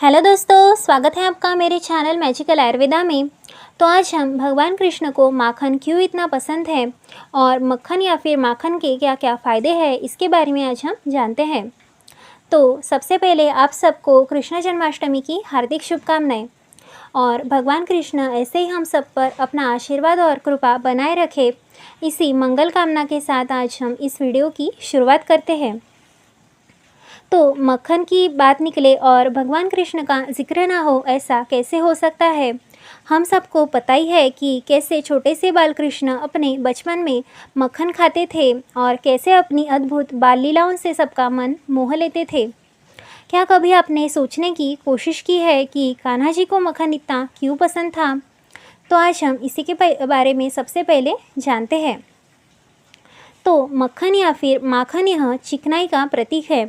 Hello दोस्तों, स्वागत है आपका मेरे चैनल मैजिकल आयुर्वेदा में। तो आज हम भगवान कृष्ण को माखन क्यों इतना पसंद है और मक्खन या फिर माखन के क्या क्या फ़ायदे हैं इसके बारे में आज हम जानते हैं। तो सबसे पहले आप सबको कृष्ण जन्माष्टमी की हार्दिक शुभकामनाएं और भगवान कृष्ण ऐसे ही हम सब पर अपना आशीर्वाद और कृपा बनाए रखे, इसी मंगल कामना के साथ आज हम इस वीडियो की शुरुआत करते हैं। तो मक्खन की बात निकले और भगवान कृष्ण का जिक्र ना हो, ऐसा कैसे हो सकता है। हम सबको पता ही है कि कैसे छोटे से बाल कृष्ण अपने बचपन में मक्खन खाते थे और कैसे अपनी अद्भुत बाल लीलाओं से सबका मन मोह लेते थे। क्या कभी आपने सोचने की कोशिश की है कि कान्हा जी को मक्खन इतना क्यों पसंद था। तो आज हम इसी के बारे में सबसे पहले जानते हैं। तो मक्खन या फिर माखन यह चिकनाई का प्रतीक है।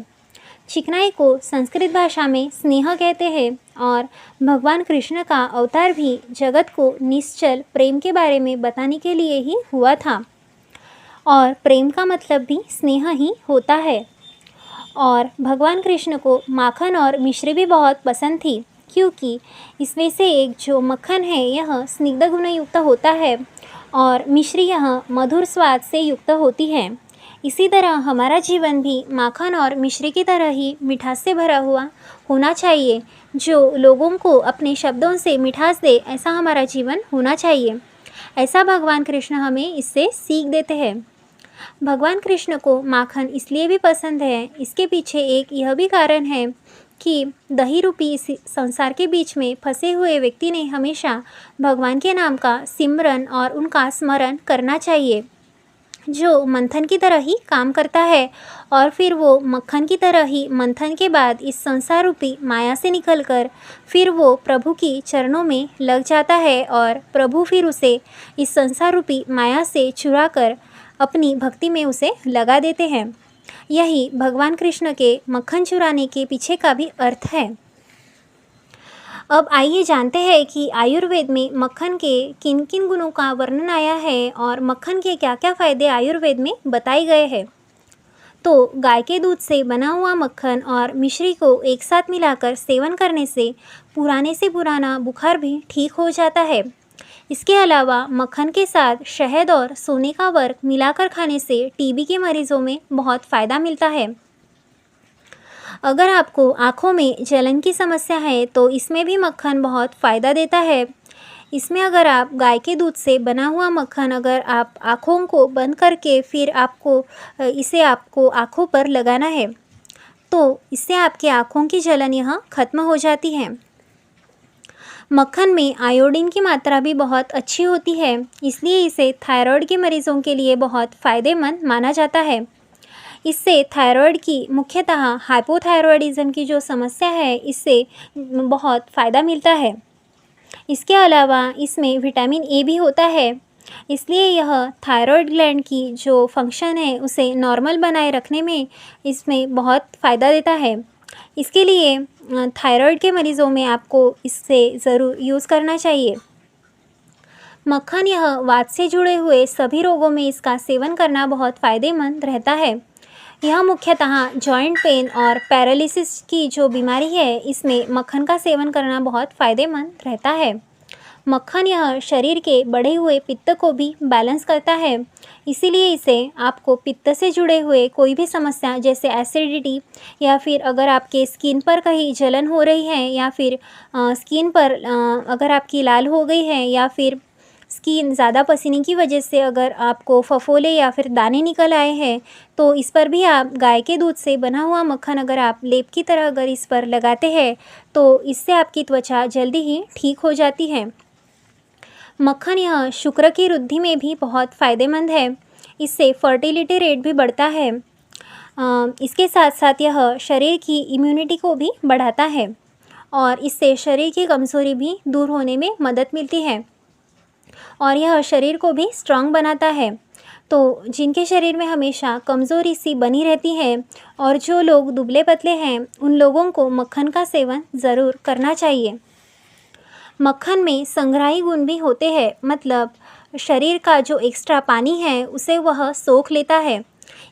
चिकनाई को संस्कृत भाषा में स्नेह कहते हैं और भगवान कृष्ण का अवतार भी जगत को निश्चल प्रेम के बारे में बताने के लिए ही हुआ था। और प्रेम का मतलब भी स्नेह ही होता है। और भगवान कृष्ण को माखन और मिश्री भी बहुत पसंद थी, क्योंकि इसमें से एक जो मक्खन है यह स्निग्ध गुण युक्त होता है और मिश्री यह मधुर स्वाद से युक्त होती है। इसी तरह हमारा जीवन भी माखन और मिश्री की तरह ही मिठास से भरा हुआ होना चाहिए। जो लोगों को अपने शब्दों से मिठास दे, ऐसा हमारा जीवन होना चाहिए। ऐसा भगवान कृष्ण हमें इससे सीख देते हैं। भगवान कृष्ण को माखन इसलिए भी पसंद है, इसके पीछे एक यह भी कारण है कि दही रूपी इस संसार के बीच में फंसे हुए व्यक्ति ने हमेशा भगवान के नाम का सिमरन और उनका स्मरण करना चाहिए, जो मंथन की तरह ही काम करता है और फिर वो मक्खन की तरह ही मंथन के बाद इस संसार रूपी माया से निकलकर फिर वो प्रभु की चरणों में लग जाता है और प्रभु फिर उसे इस संसार रूपी माया से चुरा कर अपनी भक्ति में उसे लगा देते हैं। यही भगवान कृष्ण के मक्खन चुराने के पीछे का भी अर्थ है। अब आइए जानते हैं कि आयुर्वेद में मक्खन के किन किन गुणों का वर्णन आया है और मक्खन के क्या क्या फ़ायदे आयुर्वेद में बताए गए हैं। तो गाय के दूध से बना हुआ मक्खन और मिश्री को एक साथ मिलाकर सेवन करने से पुराना बुखार भी ठीक हो जाता है। इसके अलावा मक्खन के साथ शहद और सोने का वर्क मिलाकर खाने से टीबी के मरीजों में बहुत फ़ायदा मिलता है। अगर आपको आँखों में जलन की समस्या है तो इसमें भी मक्खन बहुत फ़ायदा देता है। इसमें अगर आप गाय के दूध से बना हुआ मक्खन अगर आप आँखों को बंद करके फिर आपको आँखों पर लगाना है, तो इससे आपके आँखों की जलन यह ख़त्म हो जाती है। मक्खन में आयोडीन की मात्रा भी बहुत अच्छी होती है, इसलिए इसे थायराइड के मरीजों के लिए बहुत फ़ायदेमंद माना जाता है। इससे थायराइड की मुख्यतः हाइपोथायरॉयडिज्म की जो समस्या है, इससे बहुत फ़ायदा मिलता है। इसके अलावा इसमें विटामिन ए भी होता है, इसलिए यह थायराइड ग्लैंड की जो फंक्शन है उसे नॉर्मल बनाए रखने में इसमें बहुत फ़ायदा देता है। इसके लिए थायराइड के मरीज़ों में आपको इससे ज़रूर यूज़ करना चाहिए। मक्खन यह वात से जुड़े हुए सभी रोगों में इसका सेवन करना बहुत फ़ायदेमंद रहता है। यह मुख्यतः जॉइंट पेन और पैरालिसिस की जो बीमारी है, इसमें मक्खन का सेवन करना बहुत फ़ायदेमंद रहता है। मक्खन यह शरीर के बढ़े हुए पित्त को भी बैलेंस करता है, इसीलिए इसे आपको पित्त से जुड़े हुए कोई भी समस्या जैसे एसिडिटी या फिर अगर आपके स्किन पर कहीं जलन हो रही है या फिर स्किन पर अगर आपकी लाल हो गई है या फिर स्किन ज़्यादा पसीने की वजह से अगर आपको फफोले या फिर दाने निकल आए हैं, तो इस पर भी आप गाय के दूध से बना हुआ मक्खन अगर आप लेप की तरह अगर इस पर लगाते हैं, तो इससे आपकी त्वचा जल्दी ही ठीक हो जाती है। मक्खन यह शुक्र की वृद्धि में भी बहुत फ़ायदेमंद है, इससे फर्टिलिटी रेट भी बढ़ता है। इसके साथ साथ यह शरीर की इम्यूनिटी को भी बढ़ाता है और इससे शरीर की कमज़ोरी भी दूर होने में मदद मिलती है और यह शरीर को भी स्ट्रांग बनाता है। तो जिनके शरीर में हमेशा कमज़ोरी सी बनी रहती है और जो लोग दुबले पतले हैं, उन लोगों को मक्खन का सेवन ज़रूर करना चाहिए। मक्खन में संग्राही गुण भी होते हैं, मतलब शरीर का जो एक्स्ट्रा पानी है उसे वह सोख लेता है,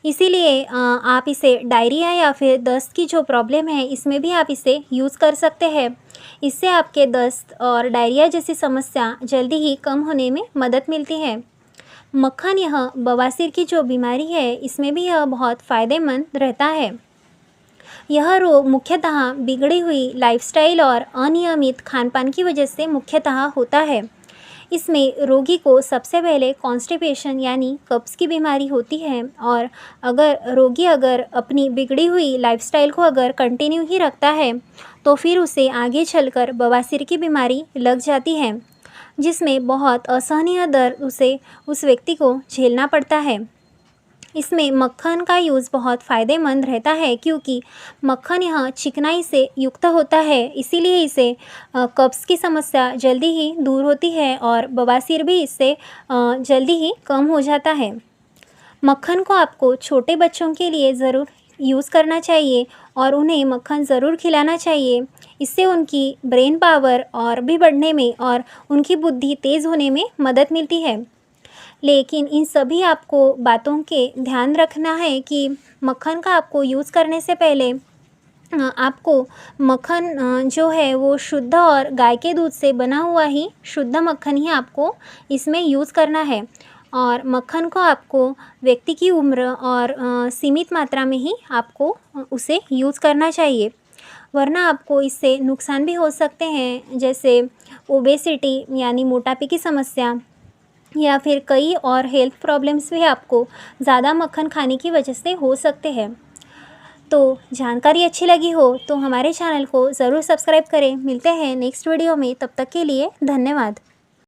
इसीलिए आप इसे डायरिया या फिर दस्त की जो प्रॉब्लम है इसमें भी आप इसे यूज़ कर सकते हैं। इससे आपके दस्त और डायरिया जैसी समस्या जल्दी ही कम होने में मदद मिलती है। मक्खन यह बवासीर की जो बीमारी है इसमें भी यह बहुत फ़ायदेमंद रहता है। यह रोग मुख्यतः बिगड़ी हुई लाइफस्टाइल और अनियमित खानपान की वजह से मुख्यतः होता है। इसमें रोगी को सबसे पहले कॉन्स्टिपेशन यानी कब्ज़ की बीमारी होती है और रोगी अपनी बिगड़ी हुई लाइफस्टाइल को अगर कंटिन्यू ही रखता है तो फिर उसे आगे चलकर बवासीर की बीमारी लग जाती है, जिसमें बहुत असहनीय दर्द उस व्यक्ति को झेलना पड़ता है। इसमें मक्खन का यूज़ बहुत फ़ायदेमंद रहता है क्योंकि मक्खन यह चिकनाई से युक्त होता है, इसीलिए इसे कब्ज़ की समस्या जल्दी ही दूर होती है और बवासीर भी इससे जल्दी ही कम हो जाता है। मक्खन को आपको छोटे बच्चों के लिए ज़रूर यूज़ करना चाहिए और उन्हें मक्खन ज़रूर खिलाना चाहिए। इससे उनकी ब्रेन पावर और भी बढ़ने में और उनकी बुद्धि तेज़ होने में मदद मिलती है। लेकिन इन सभी आपको बातों के ध्यान रखना है कि मक्खन का आपको यूज़ करने से पहले आपको मक्खन जो है वो शुद्ध और गाय के दूध से बना हुआ ही शुद्ध मक्खन ही आपको इसमें यूज़ करना है और मक्खन को आपको व्यक्ति की उम्र और सीमित मात्रा में ही आपको उसे यूज़ करना चाहिए, वरना आपको इससे नुकसान भी हो सकते हैं, जैसे ओबेसिटी यानी मोटापे की समस्या या फिर कई और हेल्थ प्रॉब्लम्स भी आपको ज़्यादा मक्खन खाने की वजह से हो सकते हैं। तो जानकारी अच्छी लगी हो तो हमारे चैनल को ज़रूर सब्सक्राइब करें। मिलते हैं नेक्स्ट वीडियो में, तब तक के लिए धन्यवाद।